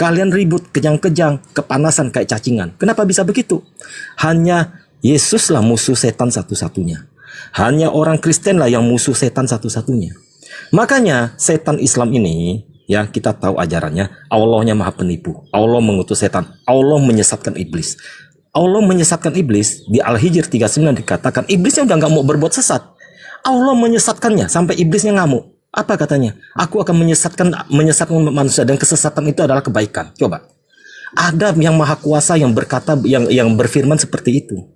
Kalian ribut, kejang-kejang, kepanasan kayak cacingan. Kenapa bisa begitu? Hanya Yesuslah musuh setan satu-satunya. Hanya orang Kristen lah yang musuh setan satu-satunya. Makanya setan Islam ini, ya kita tahu ajarannya, Allahnya maha penipu. Allah mengutus setan. Allah menyesatkan iblis. Allah menyesatkan iblis. Di Al-Hijr 39 dikatakan, iblisnya udah nggak mau berbuat sesat. Allah menyesatkannya sampai iblisnya ngamuk. Apa katanya? Aku akan menyesatkan manusia, dan kesesatan itu adalah kebaikan. Coba. Ada yang maha kuasa yang berkata, yang berfirman seperti itu.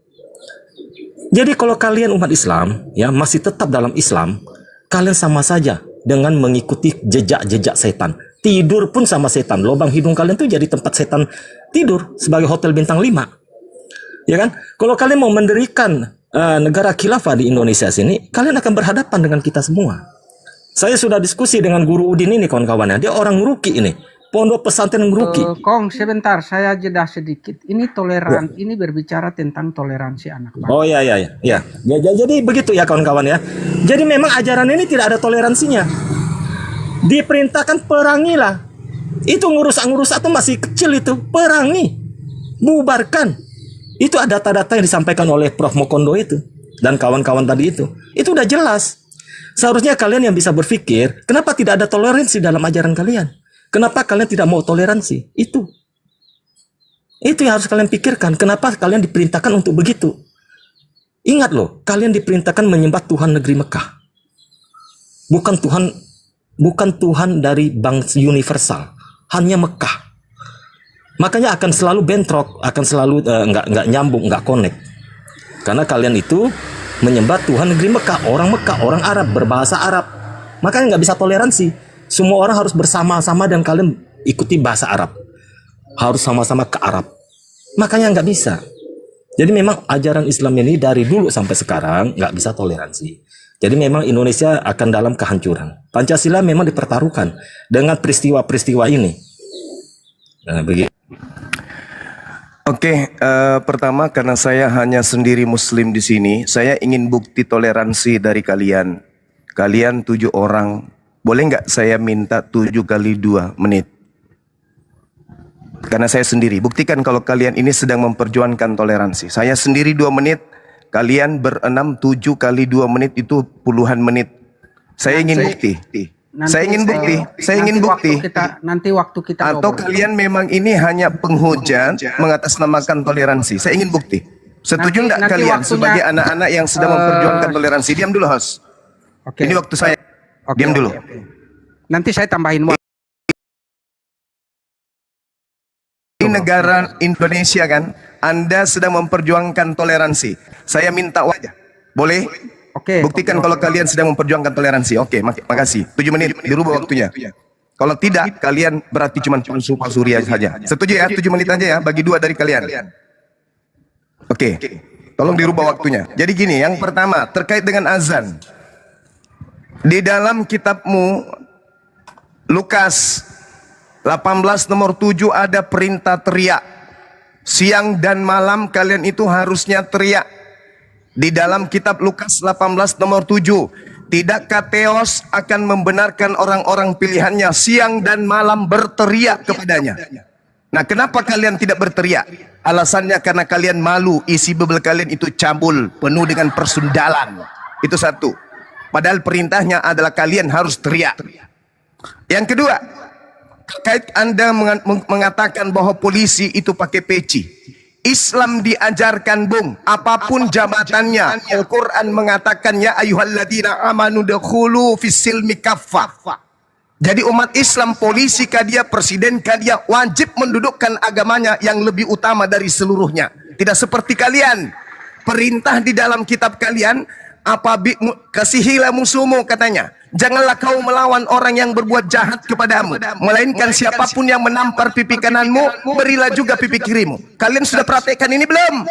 Jadi kalau kalian umat Islam ya masih tetap dalam Islam, kalian sama saja dengan mengikuti jejak-jejak setan. Tidur pun sama setan. Lubang hidung kalian tuh jadi tempat setan tidur sebagai hotel bintang 5. Ya kan? Kalau kalian mau mendirikan negara khilafah di Indonesia sini, kalian akan berhadapan dengan kita semua. Saya sudah diskusi dengan Guru Udin ini kawan-kawannya. Dia orang Ngeruki ini. Pondok pesantren Ngeruki. Kong, sebentar. Saya jeda sedikit. Ini ini berbicara tentang toleransi anak bangsa. Oh ya. Jadi begitu ya kawan-kawan ya. Jadi memang ajaran ini tidak ada toleransinya. Diperintahkan perangilah. Itu ngurus atau masih kecil itu. Perangi. Bubarkan. Itu ada data-data yang disampaikan oleh Prof. Mokondo itu. Dan kawan-kawan tadi itu. Itu udah jelas. Seharusnya kalian yang bisa berpikir, kenapa tidak ada toleransi dalam ajaran kalian? Kenapa kalian tidak mau toleransi? Itu yang harus kalian pikirkan. Kenapa kalian diperintahkan untuk begitu? Ingat loh, kalian diperintahkan menyembah Tuhan negeri Mekah. Bukan Tuhan dari bangsa universal, hanya Mekah. Makanya akan selalu bentrok, akan selalu nggak nyambung, nggak connect. Karena kalian itu menyembah Tuhan negeri Mekah, orang Arab, berbahasa Arab. Makanya nggak bisa toleransi. Semua orang harus bersama-sama dan kalian ikuti bahasa Arab. Harus sama-sama ke Arab. Makanya nggak bisa. Jadi memang ajaran Islam ini dari dulu sampai sekarang nggak bisa toleransi. Jadi memang Indonesia akan dalam kehancuran. Pancasila memang dipertaruhkan dengan peristiwa-peristiwa ini. Nah, begitu. Oke, pertama karena saya hanya sendiri Muslim di sini, saya ingin bukti toleransi dari kalian. Kalian 7 orang, boleh nggak saya minta 7 kali 2 menit? Karena saya sendiri, buktikan kalau kalian ini sedang memperjuangkan toleransi. Saya sendiri 2 menit, kalian berenam 7 kali 2 menit itu puluhan menit. Saya ingin bukti. Saya ingin bukti. Nanti waktu kita atau ngobrol. kalian memang ini hanya penghujat mengatasnamakan toleransi. Saya ingin bukti. Setuju nggak kalian sebagai anak-anak yang sedang memperjuangkan toleransi? Diam dulu, host. Oke. Ini waktu saya. Diam dulu. Nanti saya tambahin waktu. Ini negara Indonesia kan, Anda sedang memperjuangkan toleransi. Saya minta wajah. Boleh? Oke. Buktikan kalau kalian sedang memperjuangkan toleransi. Oke, makasih. 7 menit dirubah waktunya. Kalau tidak, kalian berarti cuma palsu-palsuri saja. Setuju ya? 7 menit aja ya, bagi 2 dari kalian. Oke. Tolong dirubah waktunya. Jadi gini, yang pertama terkait dengan azan. Di dalam kitabmu Lukas 18 nomor 7 ada perintah teriak. Siang dan malam kalian itu harusnya teriak. Di dalam kitab Lukas 18 nomor 7, tidakkah Theos akan membenarkan orang-orang pilihannya siang dan malam berteriak kepadanya? Nah, kenapa kalian tidak berteriak? Alasannya karena kalian malu, isi Bible kalian itu cabul, penuh dengan persundalan. Itu satu. Padahal perintahnya adalah kalian harus teriak. Yang kedua, terkait Anda mengatakan bahwa polisi itu pakai peci. Islam diajarkan, Bung, apapun jabatannya. Al-Quran mengatakan, ya ayyuhalladzina amanu dakhulu fis-silmi kaffah. Jadi umat Islam, polisi kah dia, presiden kah dia, wajib mendudukkan agamanya yang lebih utama dari seluruhnya. Tidak seperti kalian. Perintah di dalam kitab kalian, kasihilah musuhmu katanya. Janganlah kau melawan orang yang berbuat jahat kepadamu, melainkan siapapun yang menampar pipi kananmu, berilah juga pipi kirimu. Kalian sudah praktekkan ini belum?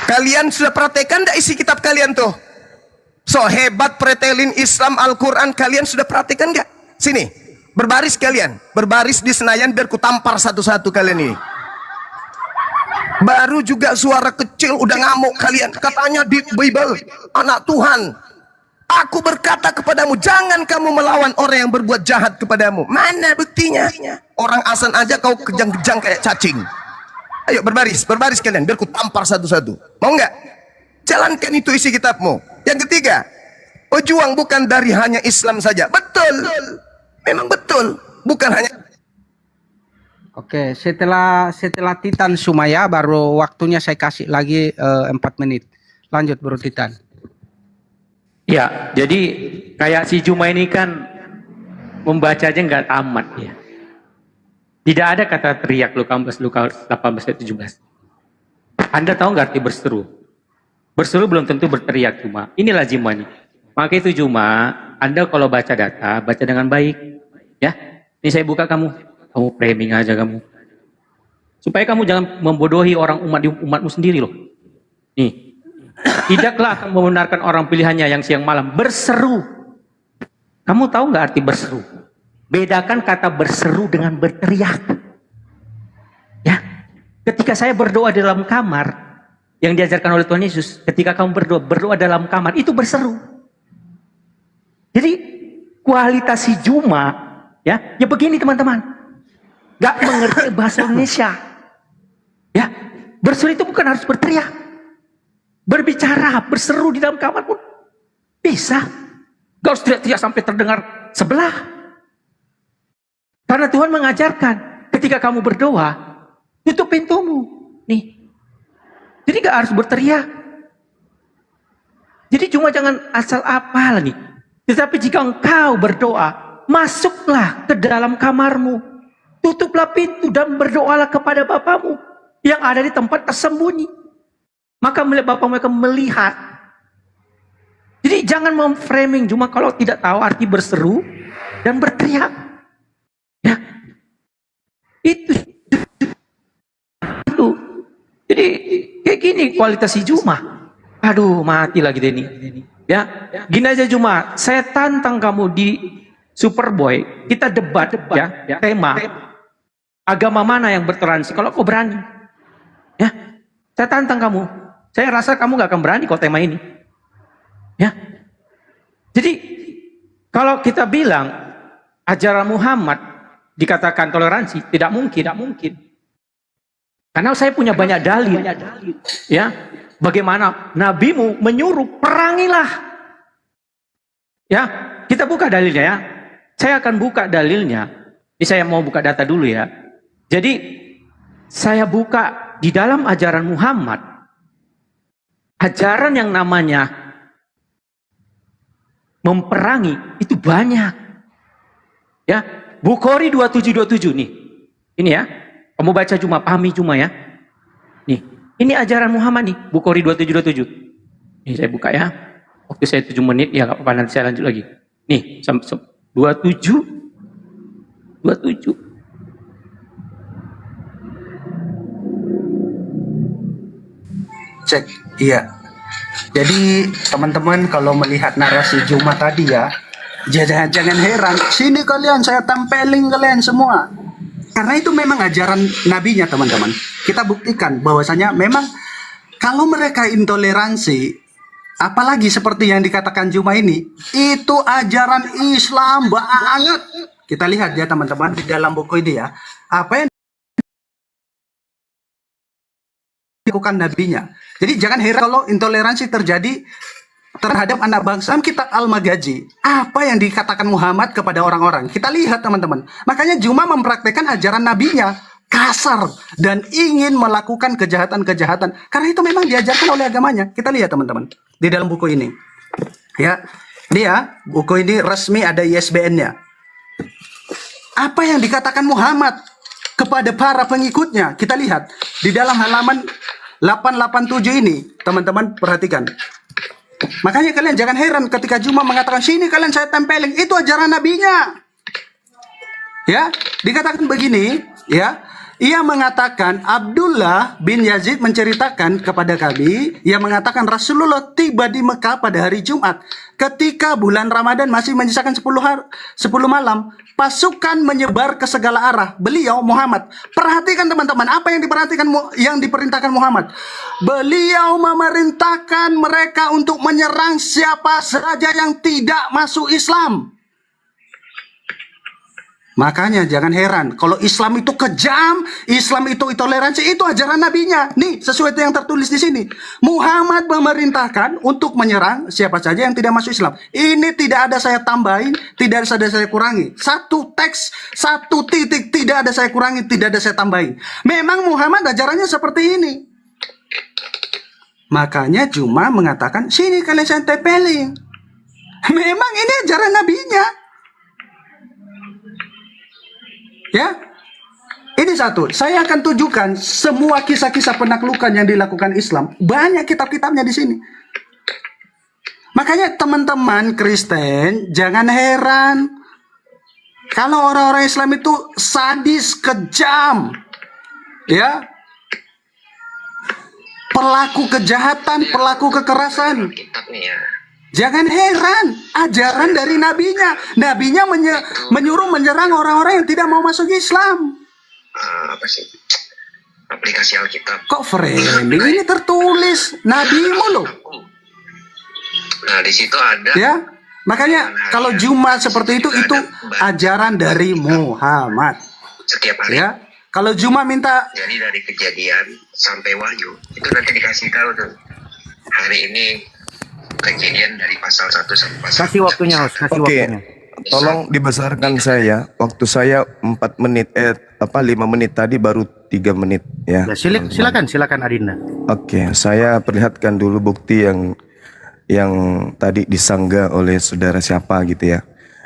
Kalian sudah praktekkan tidak isi kitab kalian tuh? So hebat pretelin Islam Al-Quran, kalian sudah praktekkan nggak? Sini, berbaris kalian, berbaris di Senayan biar ku tampar satu-satu kalian ini. Baru juga suara kecil udah ngamuk kalian. Katanya di Bible anak Tuhan. Aku berkata kepadamu, jangan kamu melawan orang yang berbuat jahat kepadamu. Mana buktinya? Orang Asan aja kau kejang-kejang kayak cacing. Ayo berbaris kalian, biar ku tampar satu-satu. Mau nggak? Jalankan itu isi kitabmu. Yang ketiga, pejuang bukan dari hanya Islam saja. Betul. Memang betul. Bukan hanya. Oke, setelah Titan Sumaya baru waktunya saya kasih lagi 4 menit. Lanjut Bro Titan. Ya, jadi kayak si Juma ini kan membaca aja nggak tamat ya. Tidak ada kata teriak Lukas 18 ayat 17. Anda tahu nggak arti berseru? Berseru belum tentu berteriak Juma. Inilah Juma nih. Maka itu Juma, Anda kalau baca data, baca dengan baik. Ya, ini saya buka kamu framing aja kamu. Supaya kamu jangan membodohi orang umatmu sendiri loh. Nih. Tidaklah akan membenarkan orang pilihannya yang siang malam berseru. Kamu tahu nggak arti berseru? Bedakan kata berseru dengan berteriak. Ya, ketika saya berdoa di dalam kamar, yang diajarkan oleh Tuhan Yesus, ketika kamu berdoa dalam kamar, itu berseru. Jadi kualitas si Juma, ya begini teman-teman, nggak mengerti bahasa Indonesia. Ya, berseru itu bukan harus berteriak. Berbicara, berseru di dalam kamar pun bisa. Gak harus teriak-teriak sampai terdengar sebelah. Karena Tuhan mengajarkan, ketika kamu berdoa, tutup pintumu. Nih. Jadi gak harus berteriak. Jadi cuma jangan asal apal nih. Tetapi jika engkau berdoa, masuklah ke dalam kamarmu. Tutuplah pintu dan berdoalah kepada Bapamu yang ada di tempat tersembunyi. Maka Bapamu akan melihat. Jadi jangan memframing cuma kalau tidak tahu arti berseru dan berteriak. Ya. Itu. Jadi kayak gini kualitas si Juma. Aduh, mati lagi Denny. Ya. Gini aja Juma, saya tantang kamu di Superboy, kita debat ya, tema agama mana yang bertoleransi kalau kau berani. Ya. Saya tantang kamu. Saya rasa kamu gak akan berani kalau tema ini. Ya. Jadi, kalau kita bilang ajaran Muhammad dikatakan toleransi, tidak mungkin. Karena saya punya banyak dalil. Ya. Bagaimana nabimu menyuruh perangilah. Ya, kita buka dalilnya ya. Saya akan buka dalilnya. Ini saya mau buka data dulu ya. Jadi, saya buka di dalam ajaran Muhammad. Ajaran yang namanya memperangi itu banyak. Ya, Bukhari 2727 nih. Ini ya. Kamu baca cuma pahami cuma ya. Nih, ini ajaran Muhammad nih, Bukhari 2727. Ini saya buka ya. Waktu saya 7 menit ya enggak apa-apa, nanti saya lanjut lagi. Nih, 27. Cek, iya. Jadi teman-teman kalau melihat narasi Juma tadi ya, jangan heran. Sini kalian, saya tempelin kalian semua. Karena itu memang ajaran nabinya teman-teman. Kita buktikan bahwasanya memang kalau mereka intoleransi, apalagi seperti yang dikatakan Juma ini, itu ajaran Islam banget. Kita lihat ya teman-teman di dalam buku ini ya, apa yang dilakukan nabinya. Jadi jangan heran kalau intoleransi terjadi terhadap anak bangsa. Kitab Al-Maghazi, apa yang dikatakan Muhammad kepada orang-orang, kita lihat teman-teman. Makanya Juma mempraktekkan ajaran nabinya kasar dan ingin melakukan kejahatan-kejahatan karena itu memang diajarkan oleh agamanya. Kita lihat teman-teman di dalam buku ini ya, dia buku ini resmi ada ISBN-nya. Apa yang dikatakan Muhammad kepada para pengikutnya, kita lihat di dalam halaman 887 ini, teman-teman perhatikan. Makanya kalian jangan heran ketika Juma mengatakan sini kalian saya tempelin, itu ajaran nabinya. Ya, dikatakan begini, ya. Ia mengatakan, Abdullah bin Yazid menceritakan kepada kami, ia mengatakan Rasulullah tiba di Mekah pada hari Jumat. Ketika bulan Ramadan masih menyisakan 10 malam, pasukan menyebar ke segala arah. Beliau Muhammad, perhatikan teman-teman, apa yang diperintahkan Muhammad? Beliau memerintahkan mereka untuk menyerang siapa saja yang tidak masuk Islam. Makanya jangan heran kalau Islam itu kejam, Islam itu intoleransi, itu ajaran nabinya. Nih, sesuai yang tertulis di sini. Muhammad memerintahkan untuk menyerang siapa saja yang tidak masuk Islam. Ini tidak ada saya tambahin, tidak ada saya kurangi. Satu teks, satu titik, tidak ada saya kurangi, tidak ada saya tambahin. Memang Muhammad ajarannya seperti ini. Makanya cuma mengatakan, sini kalian saya tempelin. Memang ini ajaran nabinya. Ya, ini satu. Saya akan tunjukkan semua kisah-kisah penaklukan yang dilakukan Islam. Banyak kitab-kitabnya di sini. Makanya teman-teman Kristen jangan heran kalau orang-orang Islam itu sadis, kejam, ya, pelaku kejahatan, pelaku kekerasan. Jangan heran, ajaran dari nabinya. Nabinya menyuruh menyerang orang-orang yang tidak mau masuk Islam. Apa sih? Aplikasi Alkitab. Kok framing? Ini tertulis nabimu loh. Nah, di situ ada. Ya, makanya kalau Jumat seperti itu ajaran dari Muhammad. Setiap hari. Ya, kalau Jumat minta. Jadi dari Kejadian sampai Wahyu itu nanti dikasih tahu tuh. Hari ini Kejadian dari pasal 1 sampai pasal 4. Kasih waktunya, Host. Kasih Oke, waktunya. tolong dibesarkan saya. Waktu saya 4 menit, 5 menit tadi baru 3 menit ya. Ya, silakan Adinda. Oke, saya perlihatkan dulu bukti yang tadi disanggah oleh saudara siapa gitu ya.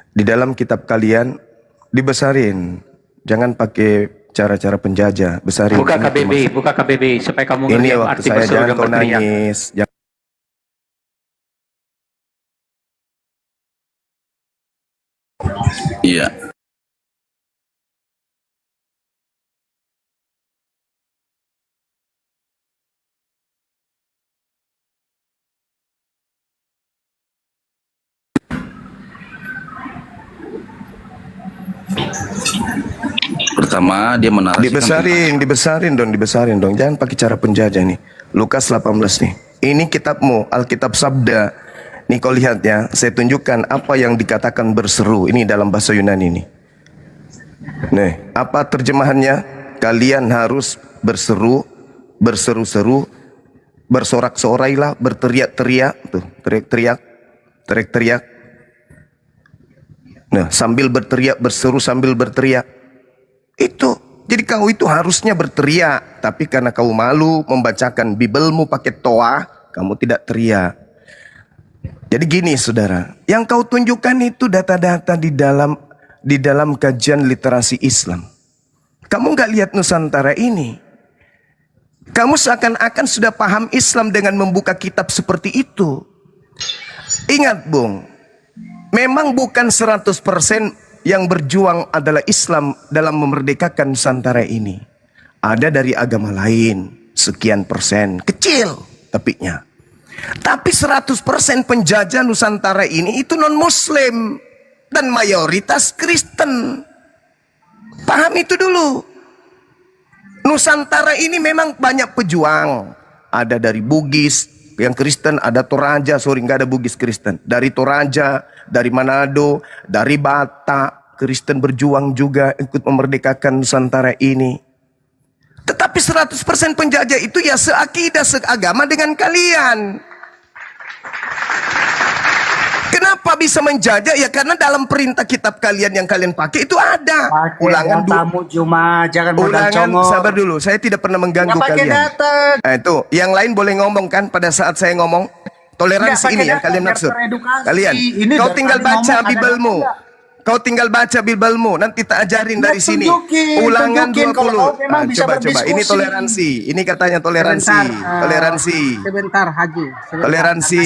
Di dalam kitab kalian dibesarin. Jangan pakai cara-cara penjajah, besarin. Buka KBB supaya kamu Ini ngerti waktu arti saya, berseru jangan dan kau berteriak. nangis. Iya. Pertama dia menarasikan Dibesarin dong. Jangan pakai cara penjajah nih. Lukas 18 nih. Ini kitabmu, Alkitab Sabda. Nih kau lihat ya, saya tunjukkan apa yang dikatakan berseru. Ini dalam bahasa Yunani nih. Nih, apa terjemahannya? Kalian harus berseru, berseru-seru, bersorak-sorailah, berteriak-teriak, tuh, teriak-teriak. Nah, sambil berteriak, berseru sambil berteriak. Itu, jadi kau itu harusnya berteriak, tapi karena kau malu membacakan Bibelmu pakai toa, kamu tidak teriak. Jadi gini saudara, yang kau tunjukkan itu data-data di dalam kajian literasi Islam. Kamu nggak lihat Nusantara ini. Kamu seakan-akan sudah paham Islam dengan membuka kitab seperti itu. Ingat Bung, memang bukan 100% yang berjuang adalah Islam dalam memerdekakan Nusantara ini. Ada dari agama lain, sekian persen, kecil tapinya. Tapi 100% penjajah Nusantara ini itu non-Muslim dan mayoritas Kristen. Paham itu dulu. Nusantara ini memang banyak pejuang. Ada dari Bugis, yang Kristen, ada Toraja, nggak ada Bugis Kristen. Dari Toraja, dari Manado, dari Batak, Kristen berjuang juga ikut memerdekakan Nusantara ini. Tetapi 100% penjajah itu ya seakidah, seagama dengan kalian. Kenapa bisa menjajah? Ya karena dalam perintah kitab kalian yang kalian pakai itu ada. Ulangan tamu Jumat, jangan modal Ulangan, congor. sabar dulu. Saya tidak pernah mengganggu Nggak pakai kalian. data. Nah, itu, yang lain boleh ngomong kan pada saat saya ngomong. Toleransi Nggak ini pakai yang data, kalian biar maksud. teredukasi. Kalian, Ini kau dari tinggal tadi baca ngomong ada Bibelmu. Kau tinggal baca Bibelmu, nanti tak ajarin dari sini. Ulangan tunjukin 20. kalau kau memang bisa Coba. berdiskusi. Ini toleransi. Ini katanya toleransi. Sebentar, Toleransi. Sebentar Haji. Sebentar. Toleransi.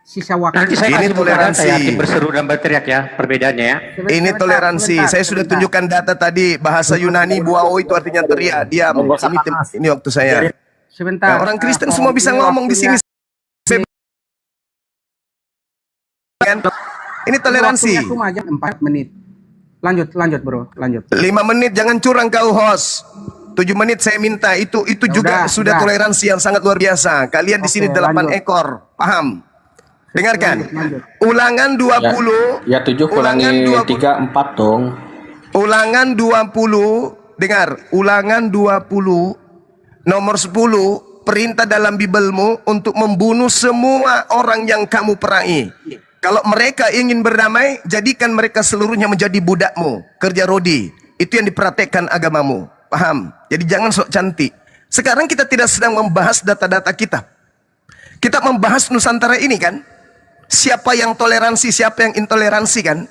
Sisa waktu. Nanti saya Ini kasih buka data toleransi. ya, tim berseru dan berteriak ya, perbedaannya ya. Ini toleransi. Saya sudah tunjukkan data tadi, bahasa Yunani buao itu artinya teriak, diam. Ini waktu saya. Sebentar. Nah, orang Kristen semua bisa ngomong di sini. Ini toleransi. Waktunya cuma aja 4 menit. Lanjut bro, lanjut. 5 menit, jangan curang kau host. 7 menit saya minta, itu juga sudah toleransi yang sangat luar biasa. Kalian di sini 8 lanjut. ekor, paham? Dengarkan. Lanjut. Ulangan 20. Ya 7 kurangi 3 4 dong. Ulangan 20. Dengar, Ulangan 20 nomor 10, perintah dalam Bibelmu untuk membunuh semua orang yang kamu perangi. Kalau mereka ingin berdamai, jadikan mereka seluruhnya menjadi budakmu. Kerja rodi. Itu yang diperhatikan agamamu. Paham? Jadi jangan sok cantik. Sekarang kita tidak sedang membahas data-data kita. Kita membahas Nusantara ini kan. Siapa yang toleransi, siapa yang intoleransi kan.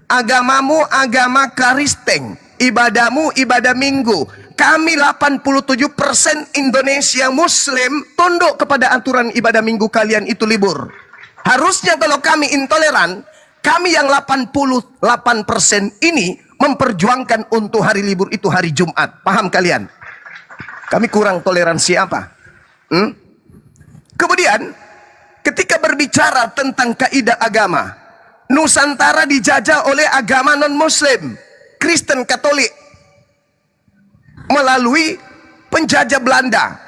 Agamamu agama Kristen. Ibadahmu ibadah minggu. Kami 87% Indonesia Muslim tunduk kepada aturan ibadah minggu kalian itu libur. Harusnya kalau kami intoleran, kami yang 88% ini memperjuangkan untuk hari libur itu hari Jumat. Paham kalian? Kami kurang toleransi apa? Kemudian, ketika berbicara tentang kaidah agama, Nusantara dijajah oleh agama non-Muslim, Kristen Katolik, melalui penjajah Belanda.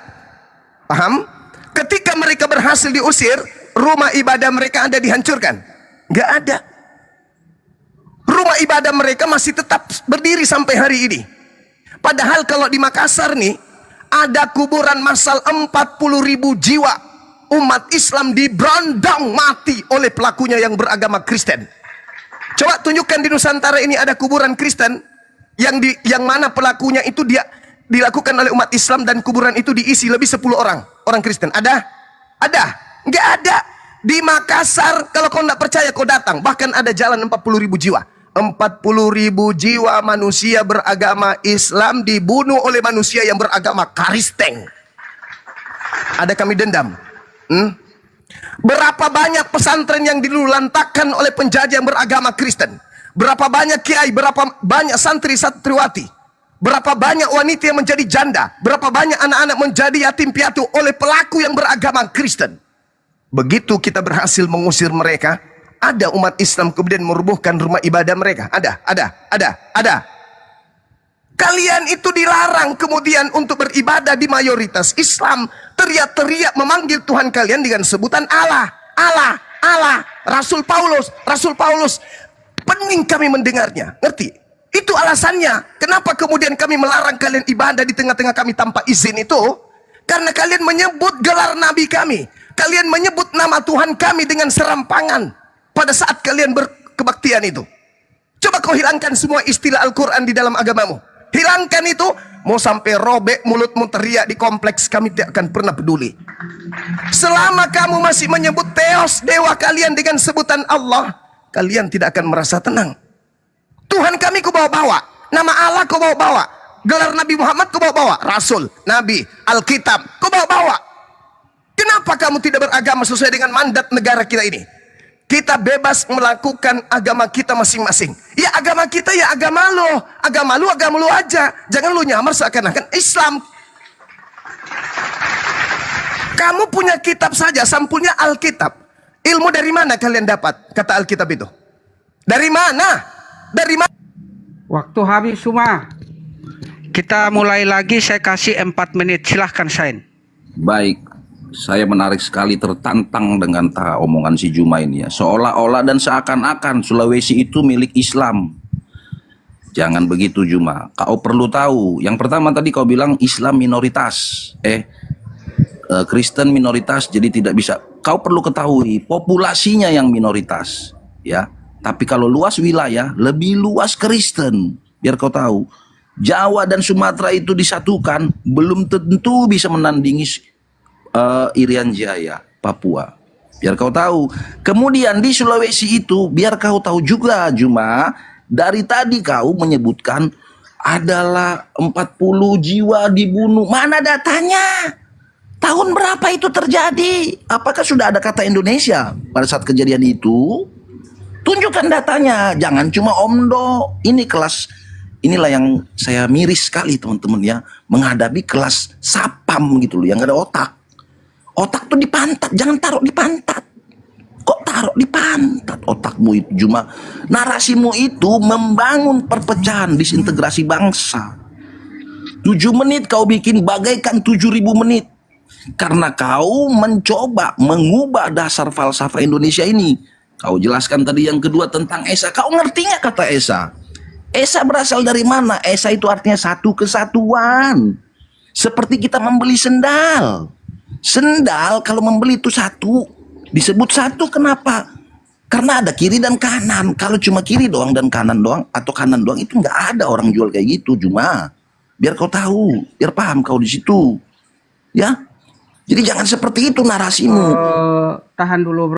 Paham? Ketika mereka berhasil diusir, rumah ibadah mereka ada dihancurkan? Nggak ada. Rumah ibadah mereka masih tetap berdiri sampai hari ini. Padahal kalau di Makassar nih, ada kuburan massal 40.000 jiwa umat Islam diberondong mati oleh pelakunya yang beragama Kristen. Coba tunjukkan di Nusantara ini ada kuburan Kristen yang mana pelakunya itu dia dilakukan oleh umat Islam dan kuburan itu diisi lebih 10 orang Kristen. Ada? Ada? Nggak ada. Di Makassar, kalau kau nggak percaya kau datang. Bahkan ada jalan 40.000 jiwa. 40.000 jiwa manusia beragama Islam dibunuh oleh manusia yang beragama Kristen. Ada kami dendam. Berapa banyak pesantren yang dilulantakkan oleh penjajah yang beragama Kristen? Berapa banyak kiai, berapa banyak santri-santriwati? Berapa banyak wanita yang menjadi janda? Berapa banyak anak-anak menjadi yatim piatu oleh pelaku yang beragama Kristen? Begitu kita berhasil mengusir mereka, ada umat Islam kemudian merubuhkan rumah ibadah mereka. Ada. Kalian itu dilarang kemudian untuk beribadah di mayoritas Islam. Teriak-teriak memanggil Tuhan kalian dengan sebutan Allah. Rasul Paulus. Pening kami mendengarnya. Ngerti? Itu alasannya. Kenapa kemudian kami melarang kalian ibadah di tengah-tengah kami tanpa izin itu? Karena kalian menyebut gelar nabi kami. Kalian menyebut nama Tuhan kami dengan serampangan pada saat kalian berkebaktian itu. Coba kau hilangkan semua istilah Al-Quran di dalam agamamu. Hilangkan itu. Mau sampai robek mulutmu teriak di kompleks, kami tidak akan pernah peduli. Selama kamu masih menyebut Theos, dewa kalian dengan sebutan Allah, kalian tidak akan merasa tenang. Tuhan kami kau bawa-bawa. Nama Allah kau bawa-bawa. Gelar Nabi Muhammad kau bawa-bawa. Rasul, Nabi, Alkitab kau bawa-bawa. Kenapa kamu tidak beragama sesuai dengan mandat negara kita ini? Kita bebas melakukan agama kita masing-masing. Ya agama kita ya agama lo. Agama lu aja. Jangan lu nyamar seakan-akan Islam. Kamu punya kitab saja, sampulnya Alkitab. Ilmu dari mana kalian dapat? Kata Alkitab itu. Dari mana? Dari mana? Waktu habis semua. Kita mulai lagi, saya kasih 4 menit. Silahkan Sain. Baik, saya menarik sekali, tertantang dengan omongan si Juma ini ya. Seolah-olah dan seakan-akan Sulawesi itu milik Islam. Jangan begitu Juma. Kau perlu tahu. Yang pertama tadi kau bilang Islam minoritas. Kristen minoritas, jadi tidak bisa. Kau perlu ketahui populasinya yang minoritas, ya. Tapi kalau luas wilayah, lebih luas Kristen. Biar kau tahu. Jawa dan Sumatera itu disatukan, belum tentu bisa menandingi Irian Jaya, Papua. Biar kau tahu. Kemudian di Sulawesi itu, biar kau tahu juga Juma, dari tadi kau menyebutkan adalah 40 jiwa dibunuh. Mana datanya? Tahun berapa itu terjadi? Apakah sudah ada kata Indonesia pada saat kejadian itu? Tunjukkan datanya, jangan cuma omdo. Ini kelas, inilah yang saya miris sekali teman-teman ya, menghadapi kelas sapam gitu loh, yang gak ada otak. Otak tuh di pantat, jangan taruh di pantat. Kok taruh di pantat otakmu itu? Cuma narasimu itu membangun perpecahan, disintegrasi bangsa. 7 menit kau bikin bagaikan 7.000 menit. Karena kau mencoba mengubah dasar falsafah Indonesia ini. Kau jelaskan tadi yang kedua tentang Esa. Kau ngerti nggak kata Esa? Esa berasal dari mana? Esa itu artinya satu kesatuan. Seperti kita membeli sendal. Sendal kalau membeli itu satu. Disebut satu kenapa? Karena ada kiri dan kanan. Kalau cuma kiri doang dan kanan doang atau kanan doang itu nggak ada orang jual kayak gitu. Cuma biar kau tahu, biar paham kau di situ. Ya. Jadi jangan seperti itu narasimu. Tahan dulu, bro.